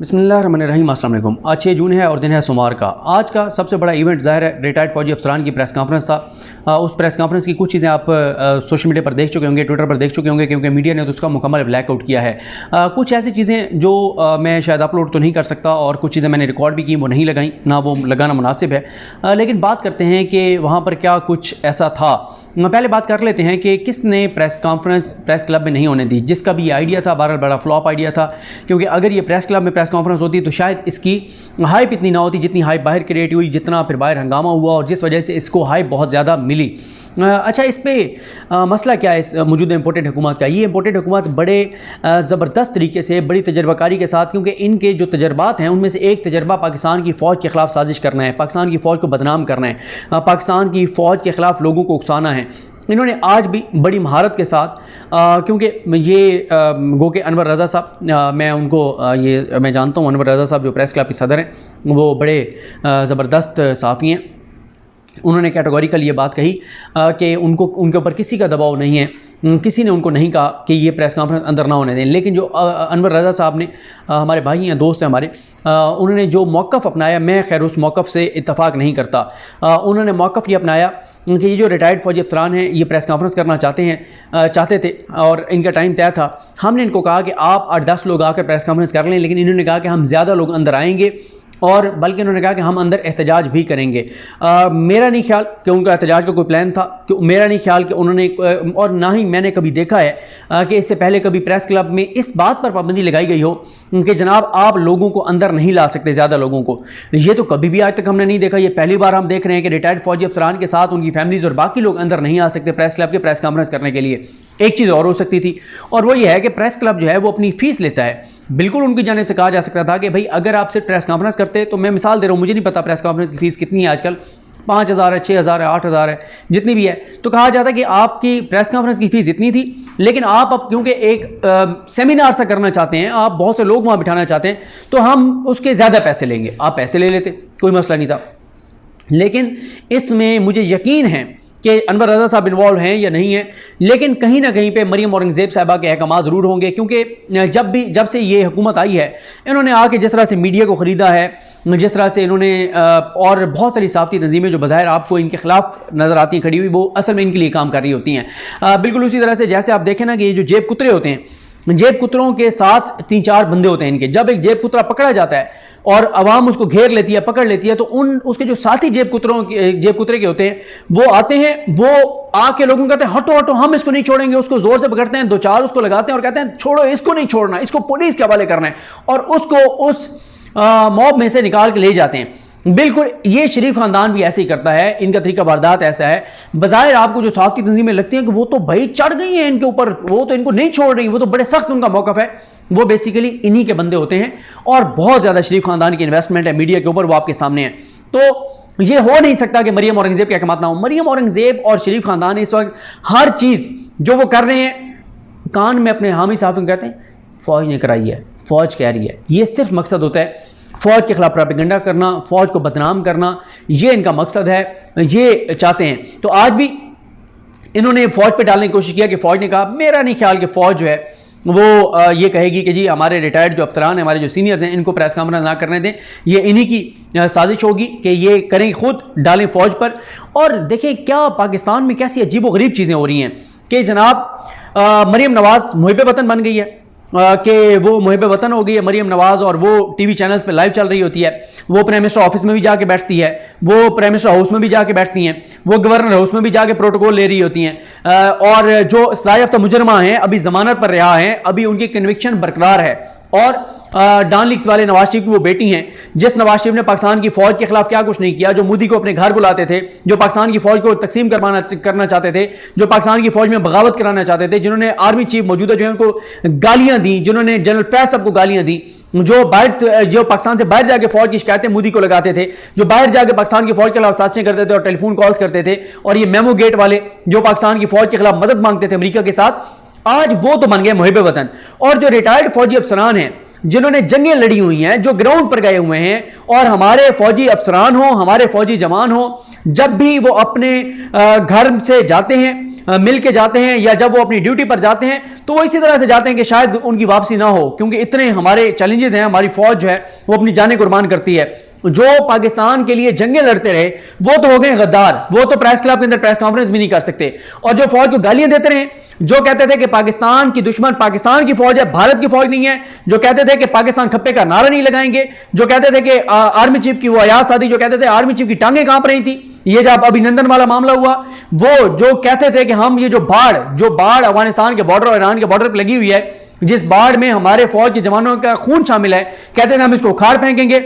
बिस्मिल्लाहिर्रहमानिर्रहीम। अस्सलाम वालेकुम। आज 6 जून है और दिन है सोमवार का। आज का सबसे बड़ा इवेंट ज़ाहिर है रिटायर्ड फौजी अफसरान की प्रेस कॉन्फ्रेंस था। उस प्रेस कॉन्फ्रेंस की कुछ चीज़ें आप सोशल मीडिया पर देख चुके होंगे, ट्विटर पर देख चुके होंगे, क्योंकि मीडिया ने तो उसका मुकम्मल ब्लैकआउट किया है। कुछ ऐसी चीज़ें जो मैं शायद अपलोड तो नहीं कर सकता और कुछ चीज़ें मैंने रिकॉर्ड भी की, वो नहीं लगाई, ना वो लगाना मुनासिब है। लेकिन बात करते हैं कि वहाँ पर क्या कुछ ऐसा था। पहले बात कर लेते हैं कि किसने प्रेस कॉन्फ्रेंस प्रेस क्लब में नहीं होने दी, जिसका भी ये आइडिया था, बहरहाल बड़ा फ्लॉप आइडिया था। क्योंकि अगर ये प्रेस क्लब में प्रेस कॉन्फ्रेंस होती तो शायद इसकी हाइप इतनी ना होती जितनी हाइप बाहर क्रिएट हुई, जितना फिर बाहर हंगामा हुआ और जिस वजह से इसको हाइप बहुत ज़्यादा मिली। अच्छा, इस पर मसला क्या है इस मौजूदा इम्पोर्टेड हुकूमत का? ये इम्पोर्टेड हुकूमत बड़े ज़बरदस्त तरीके से, बड़ी तजर्बाकारी के साथ, क्योंकि इनके जो तजर्बात हैं उनमें से एक तजर्बा पाकिस्तान की फ़ौज के ख़िलाफ़ साजिश करना है, पाकिस्तान की फ़ौज को बदनाम करना है, पाकिस्तान की फ़ौज के ख़िलाफ़ लोगों को उकसाना है। इन्होंने आज भी बड़ी महारत के साथ, क्योंकि ये गो के अनवर रज़ा साहब, मैं उनको मैं जानता हूँ, अनवर रज़ा साहब जो प्रेस क्लब के सदर हैं, वो बड़े ज़बरदस्त सहाफ़ी हैं। उन्होंने कैटेगोरिकल ये बात कही कि उनके ऊपर किसी का दबाव नहीं है, किसी ने उनको नहीं कहा कि ये प्रेस कॉन्फ्रेंस अंदर ना होने दें। लेकिन जो अनवर रज़ा साहब ने, हमारे भाई हैं, दोस्त हैं हमारे, उन्होंने जो मौक़िफ़ अपनाया, मैं खैर उस मौक़िफ़ से इत्तफ़ाक़ नहीं करता। उन्होंने मौक़िफ़ ये अपनाया कि ये जो रिटायर्ड फौजी अफसरान हैं ये प्रेस कॉन्फ्रेंस करना चाहते थे और इनका टाइम तय था। हमने इनको कहा कि आप 8-10 लोग आकर प्रेस कॉन्फ्रेंस कर लें, लेकिन इन्होंने कहा कि हम ज़्यादा लोग अंदर आएंगे और बल्कि उन्होंने कहा कि हम अंदर एहतजाज भी करेंगे। मेरा नहीं ख्याल कि उनका एहतजाज का कोई प्लान था, कि मेरा नहीं ख्याल कि उन्होंने, और ना ही मैंने कभी देखा है कि इससे पहले कभी प्रेस क्लब में इस बात पर पाबंदी लगाई गई हो कि जनाब आप लोगों को अंदर नहीं ला सकते, ज़्यादा लोगों को। ये तो कभी भी आज तक हमने नहीं देखा। ये पहली बार हम देख रहे हैं कि रिटायर्ड फौजी अफसरान के साथ उनकी फैमिलीज़ और बाकी लोग अंदर नहीं आ सकते प्रेस क्लब के प्रेस कॉन्फ्रेंस करने के लिए। एक चीज़ और हो सकती थी, और वो ये है कि प्रेस क्लब जो है वो अपनी फ़ीस लेता है। बिल्कुल उनकी जानिब से कहा जा सकता था कि भाई अगर आप सिर्फ प्रेस कॉन्फ्रेंस करते, तो मैं मिसाल दे रहा हूँ, मुझे नहीं पता प्रेस कॉन्फ्रेंस की फ़ीस कितनी है आजकल, 5,000 है, 6,000 है, 8,000 है, जितनी भी है, तो कहा जाता कि आपकी प्रेस कॉन्फ्रेंस की फ़ीस इतनी थी। लेकिन आप अब क्योंकि एक सेमिनार सा करना चाहते हैं, आप बहुत से लोग वहाँ बिठाना चाहते हैं, तो हम उसके ज़्यादा पैसे लेंगे। आप पैसे ले लेते, कोई मसला नहीं था। लेकिन इसमें मुझे यकीन है कि अनवर रज़ा साहब इन्वॉल्व हैं या नहीं है, लेकिन कहीं ना कहीं पे मरियम औरंगज़ेब साहिबा के अहकाम ज़रूर होंगे। क्योंकि जब से ये हुकूमत आई है, इन्होंने आके जिस तरह से मीडिया को ख़रीदा है, जिस तरह से इन्होंने और बहुत सारी साफ़ती तंजीमें जो बज़ाहिर आपको इनके ख़िलाफ़ नज़र आती हैं खड़ी हुई, वो असल में इनके लिए काम कर रही होती हैं। बिल्कुल उसी तरह से जैसे आप देखें ना कि ये जो जेब कुतरे होते हैं, जेब कुतरों के साथ 3-4 बंदे होते हैं इनके। जब एक जेब कुतरा पकड़ा जाता है और अवाम उसको घेर लेती है, पकड़ लेती है, तो उसके जो साथी जेब कुतरे के होते हैं, वो आते हैं, वो आके लोगों को कहते हैं हटो हटो, हम इसको नहीं छोड़ेंगे। उसको जोर से पकड़ते हैं, 2-4 उसको लगाते हैं और कहते हैं छोड़ो, इसको नहीं छोड़ना, इसको पुलिस के हवाले करना है, और उसको उस मॉब में से निकाल के ले जाते हैं। बिल्कुल ये शरीफ खानदान भी ऐसे ही करता है, इनका तरीका वारदात ऐसा है। बज़ाहिर आपको जो साफ़ती तंजीमें लगती हैं कि वो तो भाई चढ़ गई हैं इनके ऊपर, वो तो इनको नहीं छोड़ रही, वो तो बड़े सख्त उनका मौक़िफ़ है, वो बेसिकली इन्हीं के बंदे होते हैं और बहुत ज़्यादा शरीफ खानदान की इन्वेस्टमेंट है मीडिया के ऊपर, वो आपके सामने है। तो ये हो नहीं सकता कि मरियम औरंगज़ेब के अहकाम ना हो। मरियम औरंगज़ेब और शरीफ खानदान इस वक्त हर चीज़ जो वो कर रहे हैं, कान में अपने हामी साहब को कहते हैं फ़ौज ने कराई है, फ़ौज कह रही है। ये सिर्फ मकसद होता है फ़ौज के ख़िलाफ़ प्रोपेगेंडा करना, फ़ौज को बदनाम करना, ये इनका मकसद है, ये चाहते हैं। तो आज भी इन्होंने फ़ौज पे डालने की कोशिश किया कि फ़ौज ने कहा, मेरा नहीं ख्याल कि फ़ौज जो है वो ये कहेगी कि जी हमारे रिटायर्ड जो अफसरान हैं, हमारे जो सीनियर्स हैं, इनको प्रेस कॉन्फ्रेंस ना करने दें। ये इन्हीं की साजिश होगी कि ये करें, खुद डालें फ़ौज पर। और देखें क्या पाकिस्तान में कैसी अजीब व गरीब चीज़ें हो रही हैं कि जनाब मरियम नवाज़ मुहिब वतन बन गई है, कि वो मुहिब वतन हो गई है मरियम नवाज़, और वो टीवी चैनल्स पे लाइव चल रही होती है, वो प्राइम मिनिस्टर ऑफिस में भी जाके बैठती है, वो प्राइम मिनिस्टर हाउस में भी जाके बैठती हैं, वो गवर्नर हाउस में भी जाके प्रोटोकॉल ले रही होती हैं, और जो सजायाफ्ता मुजरमा हैं, अभी जमानत पर रिहा हैं, अभी उनकी कन्विक्शन बरकरार है। और डॉन लीग्स वाले नवाज शरीफ की वो बेटी हैं, जिस नवाज शरीफ ने पाकिस्तान की फौज के खिलाफ क्या कुछ नहीं किया, जो मोदी को अपने घर बुलाते थे, जो पाकिस्तान की फौज को तकसीम करना चाहते थे, जो पाकिस्तान की फौज में बगावत कराना चाहते थे, जिन्होंने आर्मी चीफ मौजूदा जो है उनको गालियां दी, जिन्होंने जनरल फैज साहब को गालियां दी, जो पाकिस्तान से बाहर जाके फौज की शिकायतें मोदी को लगाते थे, जो बाहर जाके पाकिस्तान की फौज के खिलाफ साजिशें करते थे और टेलीफोन कॉल्स करते थे, और ये मेमो गेट वाले जो पाकिस्तान की फौज के खिलाफ मदद मांगते थे अमेरिका के साथ, आज वो तो बन गए मुहिब वतन। और जो रिटायर्ड फौजी अफसरान हैं, जिन्होंने जंगें लड़ी हुई हैं, जो ग्राउंड पर गए हुए हैं, और हमारे फौजी अफसरान हो, हमारे फौजी जवान हो, जब भी वो अपने घर से जाते हैं मिल के जाते हैं या जब वो अपनी ड्यूटी पर जाते हैं तो वो इसी तरह से जाते हैं कि शायद उनकी वापसी ना हो, क्योंकि इतने हमारे चैलेंजेस हैं, हमारी फौज जो है वो अपनी जानें कुर्बान करती है। जो पाकिस्तान के लिए जंगें लड़ते रहे वो तो हो गए गद्दार, वो तो प्रेस क्लब के अंदर प्रेस कॉन्फ्रेंस भी नहीं कर सकते। और जो फौज को गालियां देते रहे, जो कहते थे कि पाकिस्तान की दुश्मन पाकिस्तान की फौज है, भारत की फौज नहीं है, जो कहते थे कि पाकिस्तान खप्पे का नारा नहीं लगाएंगे, जो कहते थे कि आर्मी चीफ की वो अयाज सादी जो कहते थे आर्मी चीफ की टांगें कांप रही थी, ये जब अभिनंदन वाला मामला हुआ, वो जो कहते थे कि हम ये जो बाढ़ अफगानिस्तान के बॉर्डर और ईरान के बॉर्डर पर लगी हुई है, जिस बाढ़ में हमारे फौज के जवानों का खून शामिल है, कहते थे हम इसको उखाड़ फेंकेंगे।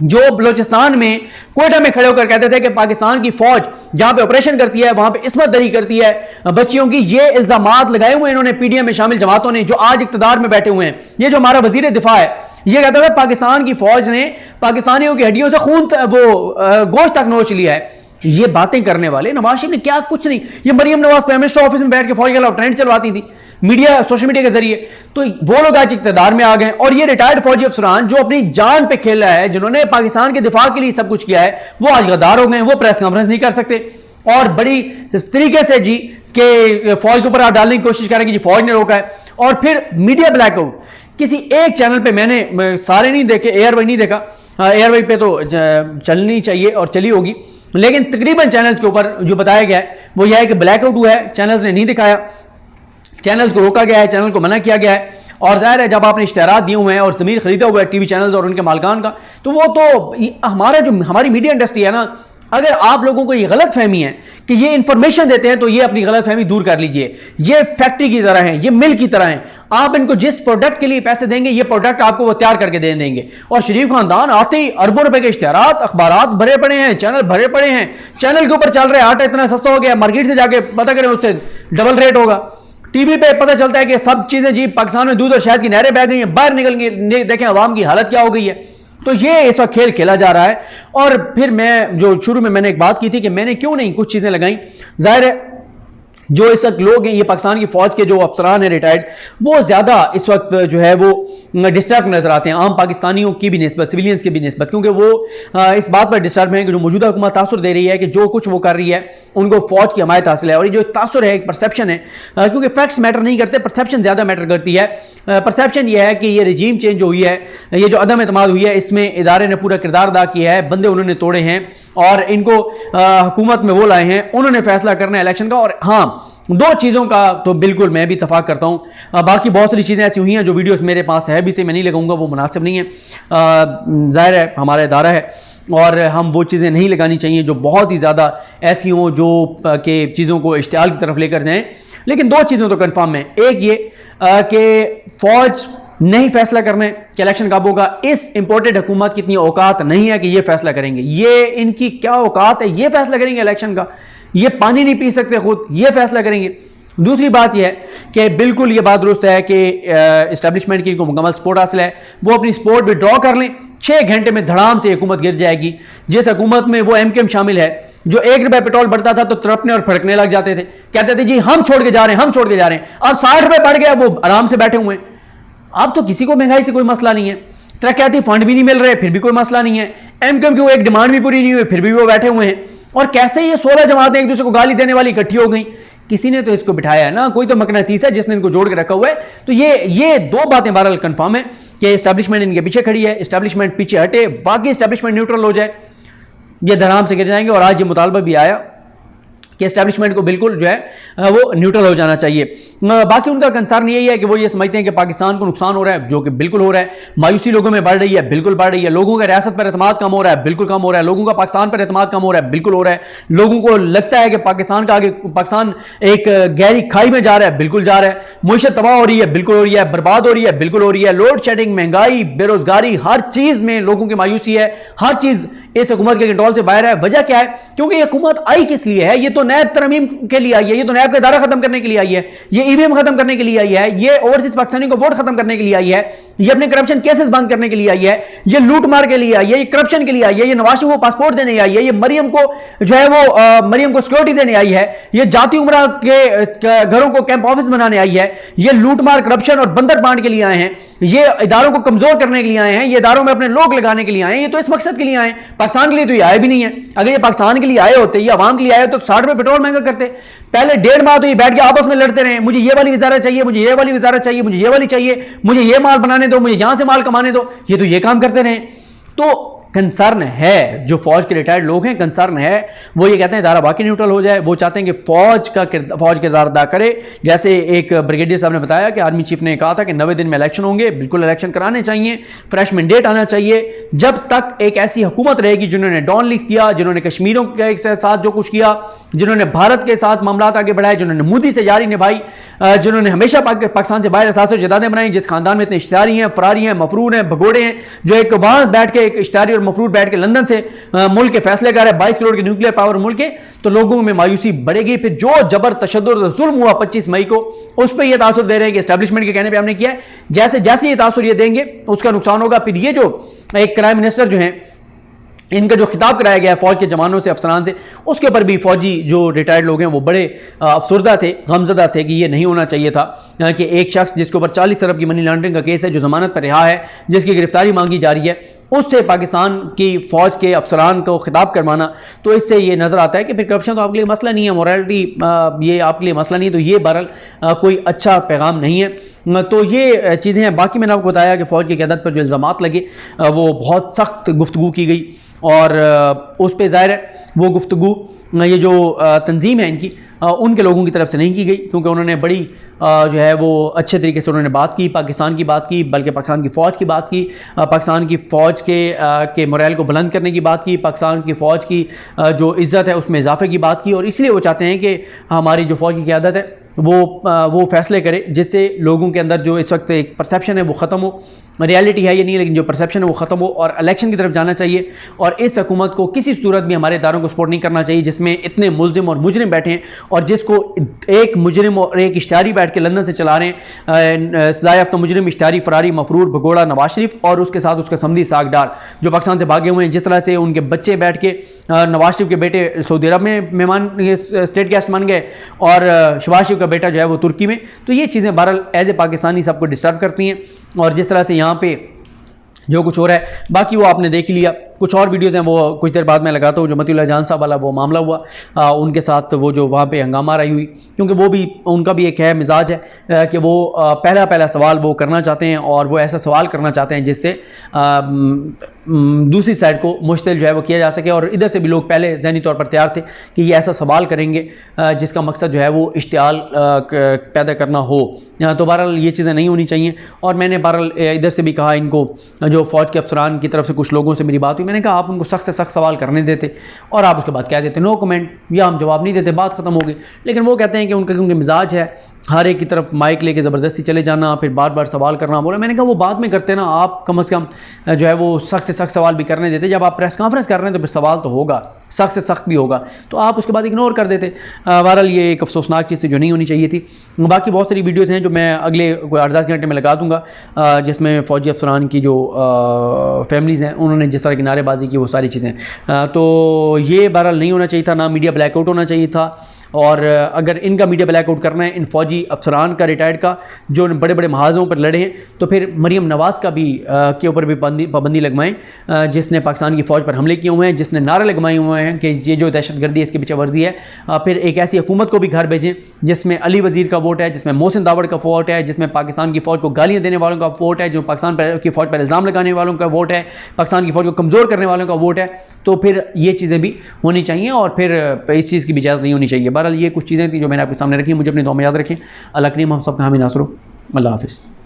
जो बलोचिस्तान में कोयटा में खड़े होकर कहते थे कि पाकिस्तान की फौज जहां पे ऑपरेशन करती है वहां पे इस्मत दरी करती है बच्चियों की, ये इल्जामात लगाए हुए इन्होंने पीडीएम में शामिल जमातों ने जो आज इक्तदार में बैठे हुए हैं। ये जो हमारा वजीर दिफा है ये कहता था पाकिस्तान की फौज ने पाकिस्तानियों की हड्डियों से खून गोश्त तक नोच लिया है। ये बातें करने वाले नवाज शरीफ ने क्या, कुछ नहीं। ये Maryam Nawaz prime minister office में बैठ के फौज के खिलाफ ट्रेंड चलवाती थी मीडिया, सोशल मीडिया के जरिए, तो वो लोग आज इक्तदार में आ गए। और ये रिटायर्ड फौजी अफसरान जो अपनी जान पे खेल रहा है, जिन्होंने पाकिस्तान के दिफा के लिए सब कुछ किया है, वो आज गद्दार हो गए। वो प्रेस कॉन्फ्रेंस नहीं कर सकते और बड़ी इस तरीके से जी के फौज के ऊपर आप डालने की कोशिश करेंगे जी फौज ने रोका है। और फिर मीडिया ब्लैकआउट, किसी एक चैनल पे मैंने सारे नहीं देखे, एयरवे नहीं देखा, एयरवे पे तो चलनी चाहिए और चली होगी, लेकिन तकरीबन चैनल्स के ऊपर जो बताया गया है वो यह है कि ब्लैकआउट हुआ है, चैनल्स ने नहीं दिखाया, चैनल्स को रोका गया है, चैनल को मना किया गया है। और जाहिर है जब आपने इश्तेहारात दिए हुए हैं और ज़मीर खरीदा हुआ है टीवी चैनल्स और उनके मालिकान का, तो वो तो हमारी मीडिया इंडस्ट्री है ना, अगर आप लोगों को ये गलत फहमी है कि ये इंफॉर्मेशन देते हैं तो ये अपनी गलत फहमी दूर कर लीजिए। ये फैक्ट्री की तरह है, ये मिल की तरह है, आप इनको जिस प्रोडक्ट के लिए पैसे देंगे ये प्रोडक्ट आपको वो तैयार करके दे देंगे। और शरीफ खानदान आते ही अरबों रुपए के इश्तेहारात, अखबारात भरे पड़े हैं, चैनल भरे पड़े हैं, चैनल के ऊपर चल रहे आटा इतना सस्ता हो गया, मार्केट से जाके पता करें उससे डबल रेट होगा। टीवी पे पता चलता है कि सब चीजें जी पाकिस्तान में दूध और शहद की नहरें बह गई हैं, बाहर निकल के देखें अवाम की हालत क्या हो गई है। तो ये इस वक्त खेल खेला जा रहा है। और फिर मैं जो शुरू में मैंने एक बात की थी कि मैंने क्यों नहीं कुछ चीजें लगाई, जाहिर है जो इस वक्त लोग हैं, ये पाकिस्तान की फौज के जो अफसरान हैं रिटायर्ड, वो ज़्यादा इस वक्त जो है वो डिस्टर्ब नज़र आते हैं आम पाकिस्तानियों की भी निस्बत, सिविलियंस की भी निस्बत, क्योंकि वो इस बात पर डिस्टर्ब हैं कि जो मौजूदा हुकूमत तासुर दे रही है कि जो कुछ वो कर रही है उनको फौज की हमायत हासिल है। और ये जो तासुर है, एक परसेप्शन है, क्योंकि फैक्ट्स मैटर नहीं करते, परसेप्शन ज़्यादा मैटर करती है। परसेप्शन ये है कि ये रजीम चेंज हुई है, ये जो अदम एतमाद हुई है, इसमें इदारे ने पूरा किरदार अदा किया है, बंदे उन्होंने तोड़े हैं और इनको हुकूमत में वो लाए हैं, उन्होंने फैसला करना है इलेक्शन का। और हाँ, दो चीज़ों का तो बिल्कुल मैं भी इत्तफाक करता हूँ। बाकी बहुत सारी चीज़ें ऐसी हुई हैं जो वीडियोस मेरे पास है भी से मैं नहीं लगाऊंगा, वो मुनासिब नहीं है। जाहिर है हमारा इदारा है और हम वो चीज़ें नहीं लगानी चाहिए जो बहुत ही ज़्यादा ऐसी हों जो कि चीज़ों को इश्तियाल की तरफ लेकर जाएँ। लेकिन दो चीज़ों तो कन्फर्म है, एक ये कि फ़ौज नहीं फैसला करने कि इलेक्शन कब होगा, इस इंपोर्टेड हुकूमत की इतनी औकात नहीं है कि ये फैसला करेंगे। ये इनकी क्या औकात है, ये फैसला करेंगे इलेक्शन का? ये पानी नहीं पी सकते खुद, ये फैसला करेंगे। दूसरी बात यह है कि बिल्कुल ये बात दुरुस्त है कि इस्टेब्लिशमेंट की इनको मुकम्मल सपोर्ट हासिल है, वो अपनी सपोर्ट विड्रॉ कर लें, 6 घंटे में धड़ाम से हुकूमत गिर जाएगी। जिस हुकूमत में वो एमकेएम शामिल है, जो 1 रुपये पेट्रोल बढ़ता था तो तड़पने और फड़कने लग जाते थे, कहते थे जी हम छोड़ के जा रहे हैं, हम छोड़ के जा रहे हैं। अब 60 रुपये बढ़ गया, वो आराम से बैठे हुए हैं। अब तो किसी को महंगाई से कोई मसला नहीं है, तरक्याती फंड भी नहीं मिल रहे फिर भी कोई मसला नहीं है, एमकेएम की वो एक डिमांड भी पूरी नहीं हुई फिर भी वो बैठे हुए हैं। और कैसे ये 16 जमातें एक दूसरे को गाली देने वाली इकट्ठी हो गई, किसी ने तो इसको बिठाया है ना, कोई तो मकनातीस है जिसने इनको जोड़ के रखा हुआ है। तो ये दो बातें बहरहाल कंफर्म है कि एस्टैब्लिशमेंट इनके पीछे खड़ी है, एस्टैब्लिशमेंट पीछे हटे, बाकी एस्टैब्लिशमेंट न्यूट्रल हो जाए, ये धड़ाम से गिर जाएंगे। और आज ये मुतालबा भी आया कि एस्टैब्लिशमेंट को बिल्कुल जो है वो न्यूट्रल हो जाना चाहिए। बाकी उनका कंसर्न यही है कि वो ये समझते हैं कि पाकिस्तान को नुकसान हो रहा है, जो कि बिल्कुल हो रहा है। मायूसी लोगों में बढ़ रही है, बिल्कुल बढ़ रही है। लोगों का रियासत पर एतमाद कम हो रहा है, बिल्कुल कम हो रहा है। लोगों का पाकिस्तान पर एतमाद कम हो रहा है, बिल्कुल हो रहा है। लोगों को लगता है कि पाकिस्तान एक गहरी खाई में जा रहा है, बिल्कुल जा रहा है। मुईशत तबाह हो रही है, बिल्कुल हो रही है। बर्बाद हो रही है, बिल्कुल हो रही है। लोड शेडिंग, महंगाई, बेरोजगारी, हर चीज में लोगों की मायूसी है, हर चीज इस हुकूमत के कंट्रोल से बाहर है। वजह क्या है? क्योंकि ये हुकूमत आई किस लिए है? ये तो नैब तरमीम के लिए आई है, ये तो नैब का इदारा खत्म करने के लिए आई है, ये ईवीएम खत्म करने के लिए आई है, ये ओवरसीज पाकिस्तानी को वोट खत्म करने के लिए आई है, ये अपने करप्शन केसेस बंद करने के लिए आई है, ये लूट मार के लिए आई है, ये करप्शन के लिए आई है, ये नवाज शरीफ को पासपोर्ट देने आई है, ये मरियम को जो है वो मरियम को सिक्योरिटी देने आई है, ये जाती उमरा के घरों को कैंप ऑफिस बनाने आई है, ये लूट मार, करप्शन और बंदर बांट के लिए आए हैं, ये इदारों को कमजोर करने के लिए आए हैं, ये इदारों में अपने लोग लगाने के लिए आए हैं, ये तो इस मकसद के लिए आए हैं। पाकिस्तान के लिए तो ये आए भी नहीं है। अगर ये पाकिस्तान के लिए आए होते, ये आवाम के लिए आए तो 60 रुपये पेट्रोल महंगा करते। पहले 1.5 माह तो ये बैठ के आपस में लड़ते रहे, मुझे ये वाली वजारत चाहिए, मुझे ये वाली वजारत चाहिए, मुझे ये वाली चाहिए, मुझे ये माल बनाने दो, मुझे यहां से माल कमाने दो, ये तो ये काम करते रहे। तो कंसर्न है, जो फौज के रिटायर्ड लोग हैं, कंसर्न है, वो ये कहते हैं इदारा बाकी न्यूट्रल हो जाए। वो चाहते हैं कि फौज किरदार अदा करे। जैसे एक ब्रिगेडियर साहब ने बताया कि आर्मी चीफ ने कहा था कि 90 दिन में इलेक्शन होंगे, बिल्कुल इलेक्शन कराने चाहिए, फ्रेश मैंडेट आना चाहिए। जब तक एक ऐसी हुकूमत रहेगी जिन्होंने डॉन लीक किया, जिन्होंने कश्मीरों के साथ जो कुछ किया, जिन्होंने भारत के साथ मामलात आगे बढ़ाए, जिन्होंने मोदी से जारी निभाई, जिन्होंने हमेशा पाकिस्तान से बाहर असास जदादें बनाई, जिस खानदान में इतने इश्तिहारी हैं, फरारी हैं, मफरूर हैं, भगोड़े हैं, जो एक वहां बैठ के एक इश्तिहारी और मफरूर बैठ के लंदन से मुल्क के फैसले कर रहे हैं, 22 करोड़ के न्यूक्लियर पावर मुल्क के, तो लोगों में मायूसी बढ़ेगी। फिर जो जबर तशद्दुद जुल्म हुआ 25 मई को, उस पर यह तासुर दे रहे हैं कि एस्टैब्लिशमेंट के कहने पर हमने किया है, जैसे जैसे ये तासुर ये देंगे उसका नुकसान होगा। फिर ये जो एक प्राइम मिनिस्टर जो है, इनका जो खिताब कराया गया है फौज के जवानों से, अफसरान से, उसके ऊपर भी फौजी जो रिटायर्ड लोग हैं वो बड़े अफसरदा थे, गमजदा थे कि ये नहीं होना चाहिए था कि एक शख्स जिसके ऊपर 40 अरब की मनी लॉन्ड्रिंग का केस है, जो जमानत पर रिहा है, जिसकी गिरफ्तारी मांगी जा रही है, उससे पाकिस्तान की फ़ौज के अफसरान को खिताब करवाना, तो इससे ये नज़र आता है कि फिर करप्शन तो आपके लिए मसला नहीं है, मोरालिटी ये आपके लिए मसला नहीं है, तो ये बहरहाल कोई अच्छा पैगाम नहीं है। तो ये चीज़ें हैं। बाकी मैंने आपको बताया कि फ़ौज की क़यादत पर जो इल्ज़ामात लगे वो बहुत सख्त गुफ्तगू की गई, और उस पर ज़ाहिर है वो गुफ्तगू ये जो तंजीम है इनकी, उनके लोगों की तरफ से नहीं की गई, क्योंकि उन्होंने बड़ी जो है वो अच्छे तरीके से उन्होंने बात की, पाकिस्तान की बात की, बल्कि पाकिस्तान की फ़ौज की बात की, पाकिस्तान की फ़ौज के मोरल को बुलंद करने की बात की, पाकिस्तान की फ़ौज की जो इज़्ज़त है उसमें इजाफे की बात की। और इसलिए वो चाहते हैं कि हमारी जो फ़ौज की क़यादत है वो फैसले करे जिससे लोगों के अंदर जो इस वक्त एक परसेप्शन है वो ख़त्म हो। रियलिटी है ये नहीं, लेकिन जो परसेप्शन है वो ख़त्म हो और इलेक्शन की तरफ जाना चाहिए। और इस हुकूमत को किसी सूरत भी हमारे इदारों को सपोर्ट नहीं करना चाहिए जिसमें इतने मुलजिम और मुजरिम बैठे हैं, और जिसको एक मुजरिम और एक इश्तिहारी बैठ के लंदन से चला रहे हैं, सज़ा याफ्ता मुजरिम, इश्तिहारी, फरारी, मफरूर, भगोड़ा, नवाज शरीफ, और उसके साथ उसका समधी सागडार जो पाकिस्तान से भागे हुए हैं। जिस तरह से उनके बच्चे बैठ के नवाज शरीफ के बेटे सऊदी अरब में मेहमान स्टेट गेस्ट मान गए, और शहबाज शरीफ का बेटा जो है वो तुर्की में। तो ये चीज़ें बहरहाल एज ए पाकिस्तानी सबको डिस्टर्ब करती हैं, और जिस तरह से यहाँ पे जो कुछ हो रहा है बाकी वो आपने देख ही लिया। कुछ और वीडियोज़ हैं वो कुछ देर बाद मैं लगाता हूँ। जो मतीउल्लाह जान साहब वाला वो मामला हुआ, उनके साथ वो जो वहाँ पे हंगामा रही हुई, क्योंकि वो भी उनका भी एक है मिजाज है कि वो पहला सवाल वो करना चाहते हैं, और वो ऐसा सवाल करना चाहते हैं जिससे दूसरी साइड को मुश्तिल जो है वो किया जा सके। और इधर से भी लोग पहले ज़हनी तौर पर तैयार थे कि ये ऐसा सवाल करेंगे जिसका मकसद जो है वो इश्तियाल पैदा करना हो। तो बहरहाल ये चीज़ें नहीं होनी चाहिए। और मैंने बहरहाल इधर से भी कहा इनको, जो फ़ौज के अफसरान की तरफ से कुछ लोगों से मेरी बात हुई, मैंने कहा आप उनको सख्त से सख्त सवाल करने देते और आप उसके बाद कह देते नो कमेंट, या हम जवाब नहीं देते, बात ख़त्म हो गई। लेकिन वो कहते हैं कि उनका क्योंकि मिजाज है हर एक की तरफ माइक लेके ज़बरदस्ती चले जाना, फिर बार बार सवाल करना। बोला मैंने कहा वो बाद में करते ना, आप कम से कम जो है वो सख्त से सख्त सवाल भी करने देते। जब आप प्रेस कॉन्फ्रेंस कर रहे हैं तो फिर सवाल तो होगा, सख्त से सख्त भी होगा, तो आप उसके बाद इग्नोर कर देते। बहरहाल ये एक अफसोसनाक चीज़ थी जो नहीं होनी चाहिए थी। बाकी बहुत सारी वीडियोज़ हैं जो मैं अगले 8-10 घंटे में लगा दूँगा, जिसमें फ़ौजी अफसरान की जो फैमिलीज़ हैं उन्होंने जिस तरह की नारेबाजी की वो सारी चीज़ें। तो ये बहरहाल नहीं होना चाहिए था, ना मीडिया ब्लैकआउट होना चाहिए था। और अगर इनका मीडिया ब्लैकआउट करना है इन फौजी अफसरान का, रिटायर्ड का, जो बड़े बड़े महाजों पर लड़े हैं, तो फिर मरीम नवाज़ का भी के ऊपर भी पाबंदी लगवाएं, जिसने पाकिस्तान की फ़ौज पर हमले किए हुए हैं, जिसने नारे लगवाए हुए हैं कि ये जो दहशतगर्दी है इसके पीछे वर्जी है। फिर एक ऐसी हुकूमत को भी घर भेजें जिसमें अली वज़ीर का वोट है, जिसमें मोहसिन दावड़ का वोट है, जिसमें पाकिस्तान की फ़ौज को गालियाँ देने वालों का वोट है, जो पाकिस्तान की फ़ौज पर इल्ज़ाम लगाने वालों का वोट है, पाकिस्तान की फ़ौज को कमज़ोर करने वालों का वोट है। तो फिर ये चीज़ें भी होनी चाहिए, और फिर इस चीज़ की भी इजाज़त नहीं होनी चाहिए। बहरहाल ये कुछ चीज़ें थी जो मैंने आपके सामने रखी। मुझे अपनी दुआ में याद रखें। अल्लाह करीम हम सब का हामी नासर हो। अल्लाह हाफ़िज़।